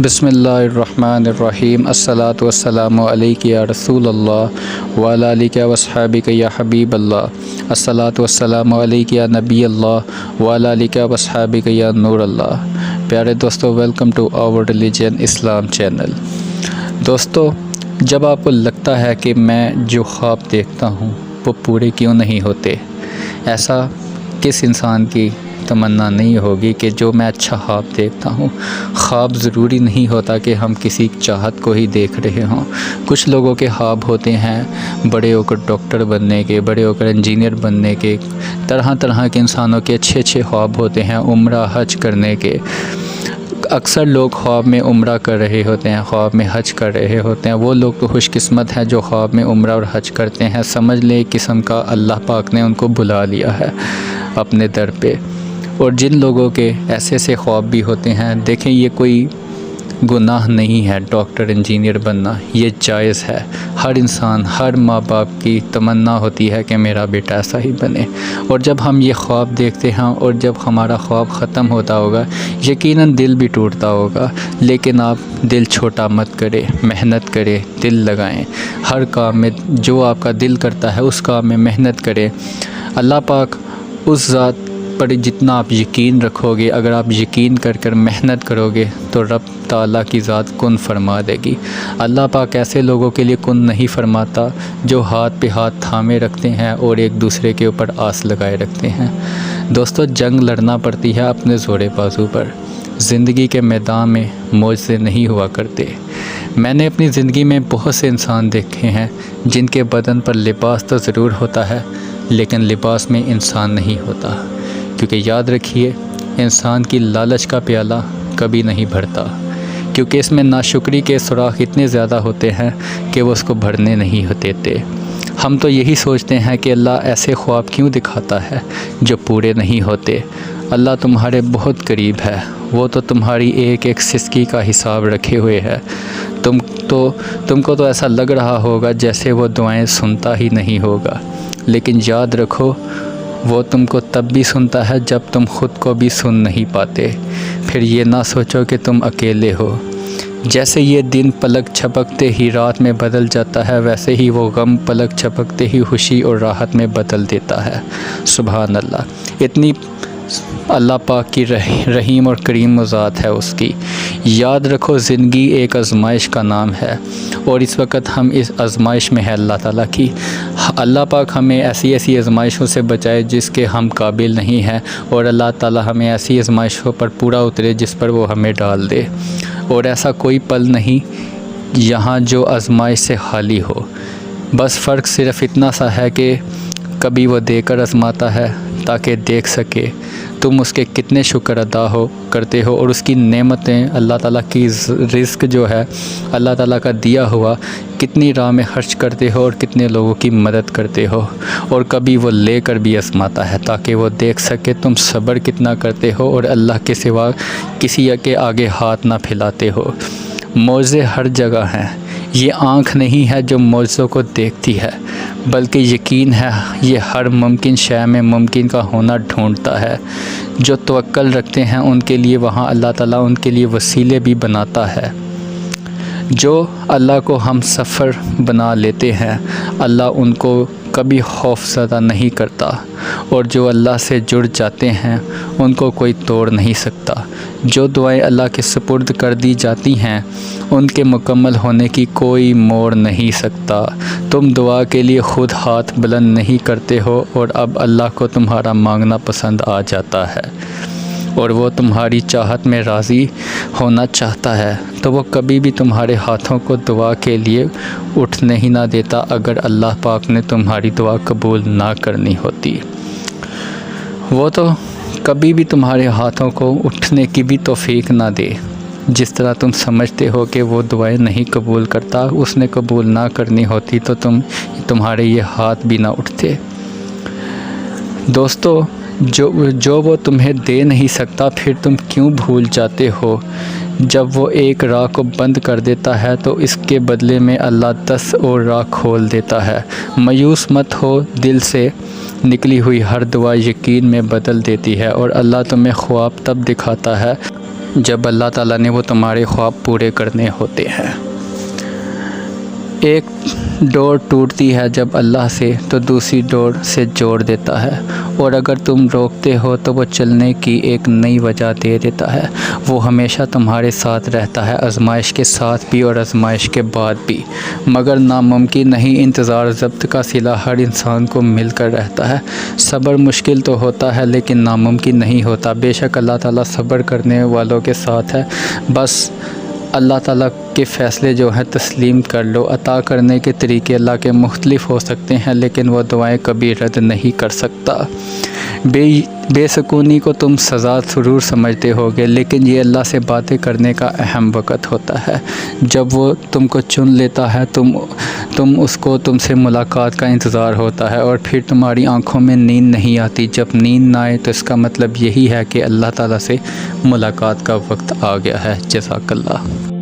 بسم اللہ الرحمن الرحیم الصلاۃ والسلام علیک یا رسول اللہ وعلی آلک واصحابک یا حبیب اللہ الصلاۃ والسلام علیک یا نبی اللہ وعلی آلک واصحابک یا نور اللہ۔ پیارے دوستو، ویلکم ٹو آور ریلیجن اسلام چینل۔ دوستو، جب آپ کو لگتا ہے کہ میں جو خواب دیکھتا ہوں وہ پورے کیوں نہیں ہوتے، ایسا کس انسان کی تمنا نہیں ہوگی کہ جو میں اچھا خواب دیکھتا ہوں۔ خواب ضروری نہیں ہوتا کہ ہم کسی چاہت کو ہی دیکھ رہے ہوں۔ کچھ لوگوں کے خواب ہوتے ہیں بڑے ہو کر ڈاکٹر بننے کے، بڑے ہو کر انجینئر بننے کے، طرح طرح کے انسانوں کے اچھے اچھے خواب ہوتے ہیں، عمرہ حج کرنے کے۔ اکثر لوگ خواب میں عمرہ کر رہے ہوتے ہیں، خواب میں حج کر رہے ہوتے ہیں۔ وہ لوگ تو خوش قسمت ہیں جو خواب میں عمرہ اور حج کرتے ہیں، سمجھ لیں ایک قسم کا اللہ پاک نے ان کو بلا لیا ہے اپنے در پہ۔ اور جن لوگوں کے ایسے سے خواب بھی ہوتے ہیں، دیکھیں یہ کوئی گناہ نہیں ہے ڈاکٹر انجینئر بننا، یہ جائز ہے۔ ہر انسان، ہر ماں باپ کی تمنا ہوتی ہے کہ میرا بیٹا ایسا ہی بنے۔ اور جب ہم یہ خواب دیکھتے ہیں اور جب ہمارا خواب ختم ہوتا ہوگا، یقیناً دل بھی ٹوٹتا ہوگا، لیکن آپ دل چھوٹا مت کریں، محنت کریں، دل لگائیں۔ ہر کام میں جو آپ کا دل کرتا ہے اس کام میں محنت کریں۔ اللہ پاک اس ذات پر جتنا آپ یقین رکھو گے، اگر آپ یقین کر کر محنت کرو گے تو رب تعالیٰ کی ذات کن فرما دے گی۔ اللہ پاک ایسے لوگوں کے لیے کن نہیں فرماتا جو ہاتھ پہ ہاتھ تھامے رکھتے ہیں اور ایک دوسرے کے اوپر آس لگائے رکھتے ہیں۔ دوستو، جنگ لڑنا پڑتی ہے اپنے زورے بازو پر۔ زندگی کے میدان میں معجزے نہیں ہوا کرتے۔ میں نے اپنی زندگی میں بہت سے انسان دیکھے ہیں جن کے بدن پر لباس تو ضرور ہوتا ہے لیکن لباس میں انسان نہیں ہوتا، کیونکہ یاد رکھیے انسان کی لالچ کا پیالہ کبھی نہیں بھرتا، کیونکہ اس میں ناشکری کے سوراخ اتنے زیادہ ہوتے ہیں کہ وہ اس کو بھرنے نہیں دیتے۔ ہم تو یہی سوچتے ہیں کہ اللہ ایسے خواب کیوں دکھاتا ہے جو پورے نہیں ہوتے۔ اللہ تمہارے بہت قریب ہے، وہ تو تمہاری ایک ایک سسکی کا حساب رکھے ہوئے ہے۔ تم کو تو ایسا لگ رہا ہوگا جیسے وہ دعائیں سنتا ہی نہیں ہوگا، لیکن یاد رکھو وہ تم کو تب بھی سنتا ہے جب تم خود کو بھی سن نہیں پاتے۔ پھر یہ نہ سوچو کہ تم اکیلے ہو۔ جیسے یہ دن پلک چھپکتے ہی رات میں بدل جاتا ہے، ویسے ہی وہ غم پلک چھپکتے ہی خوشی اور راحت میں بدل دیتا ہے۔ سبحان اللہ، اتنی اللہ پاک کی رحیم اور کریم ذات ہے اس کی۔ یاد رکھو زندگی ایک آزمائش کا نام ہے اور اس وقت ہم اس آزمائش میں ہے اللہ تعالیٰ کی۔ اللہ پاک ہمیں ایسی ایسی آزمائشوں سے بچائے جس کے ہم قابل نہیں ہیں، اور اللہ تعالیٰ ہمیں ایسی آزمائشوں پر پورا اترے جس پر وہ ہمیں ڈال دے۔ اور ایسا کوئی پل نہیں یہاں جو آزمائش سے خالی ہو، بس فرق صرف اتنا سا ہے کہ کبھی وہ دے کر آزماتا ہے تاکہ دیکھ سکے تم اس کے کتنے شکر ادا کرتے ہو، اور اس کی نعمتیں، اللہ تعالیٰ کی رزق جو ہے اللہ تعالیٰ کا دیا ہوا، کتنی راہ میں خرچ کرتے ہو اور کتنے لوگوں کی مدد کرتے ہو۔ اور کبھی وہ لے کر بھی آزماتا ہے تاکہ وہ دیکھ سکے تم صبر کتنا کرتے ہو اور اللہ کے سوا کسی کے آگے ہاتھ نہ پھیلاتے ہو۔ معجزے ہر جگہ ہیں۔ یہ آنکھ نہیں ہے جو معجزوں کو دیکھتی ہے، بلکہ یقین ہے یہ ہر ممکن شے میں ممکن کا ہونا ڈھونڈتا ہے۔ جو توکل رکھتے ہیں ان کے لیے وہاں اللہ تعالیٰ ان کے لیے وسیلے بھی بناتا ہے۔ جو اللہ کو ہم سفر بنا لیتے ہیں، اللہ ان کو کبھی خوف زدہ نہیں کرتا، اور جو اللہ سے جڑ جاتے ہیں ان کو کوئی توڑ نہیں سکتا۔ جو دعائیں اللہ کے سپرد کر دی جاتی ہیں ان کے مکمل ہونے کی کوئی موڑ نہیں سکتا۔ تم دعا کے لیے خود ہاتھ بلند نہیں کرتے ہو اور اب اللہ کو تمہارا مانگنا پسند آ جاتا ہے اور وہ تمہاری چاہت میں راضی ہونا چاہتا ہے، تو وہ کبھی بھی تمہارے ہاتھوں کو دعا کے لیے اٹھنے ہی نہ دیتا اگر اللہ پاک نے تمہاری دعا قبول نہ کرنی ہوتی۔ وہ تو کبھی بھی تمہارے ہاتھوں کو اٹھنے کی بھی توفیق نہ دے۔ جس طرح تم سمجھتے ہو کہ وہ دعائیں نہیں قبول کرتا، اس نے قبول نہ کرنی ہوتی تو تمہارے یہ ہاتھ بھی نہ اٹھتے۔ دوستو، جو وہ تمہیں دے نہیں سکتا پھر تم کیوں بھول جاتے ہو؟ جب وہ ایک راہ کو بند کر دیتا ہے تو اس کے بدلے میں اللہ 10 اور راہ کھول دیتا ہے۔ مایوس مت ہو، دل سے نکلی ہوئی ہر دعا یقین میں بدل دیتی ہے، اور اللہ تمہیں خواب تب دکھاتا ہے جب اللہ تعالیٰ نے وہ تمہارے خواب پورے کرنے ہوتے ہیں۔ ایک ڈور ٹوٹتی ہے جب اللہ سے تو دوسری ڈور سے جوڑ دیتا ہے، اور اگر تم روکتے ہو تو وہ چلنے کی ایک نئی وجہ دے دیتا ہے۔ وہ ہمیشہ تمہارے ساتھ رہتا ہے، آزمائش کے ساتھ بھی اور آزمائش کے بعد بھی، مگر ناممکن نہیں۔ انتظار ضبط کا صلہ ہر انسان کو مل کر رہتا ہے۔ صبر مشکل تو ہوتا ہے لیکن ناممکن نہیں ہوتا۔ بے شک اللہ تعالیٰ صبر کرنے والوں کے ساتھ ہے۔ بس اللہ تعالیٰ کے فیصلے جو ہیں تسلیم کر لو۔ عطا کرنے کے طریقے اللہ کے مختلف ہو سکتے ہیں لیکن وہ دعائیں کبھی رد نہیں کر سکتا۔ بے سکونی کو تم سزا ضرور سمجھتے ہوگے، لیکن یہ اللہ سے باتیں کرنے کا اہم وقت ہوتا ہے۔ جب وہ تم کو چن لیتا ہے تم اس کو تم سے ملاقات کا انتظار ہوتا ہے، اور پھر تمہاری آنکھوں میں نیند نہیں آتی۔ جب نیند نہ آئے تو اس کا مطلب یہی ہے کہ اللہ تعالیٰ سے ملاقات کا وقت آ گیا ہے۔ جزاک اللہ۔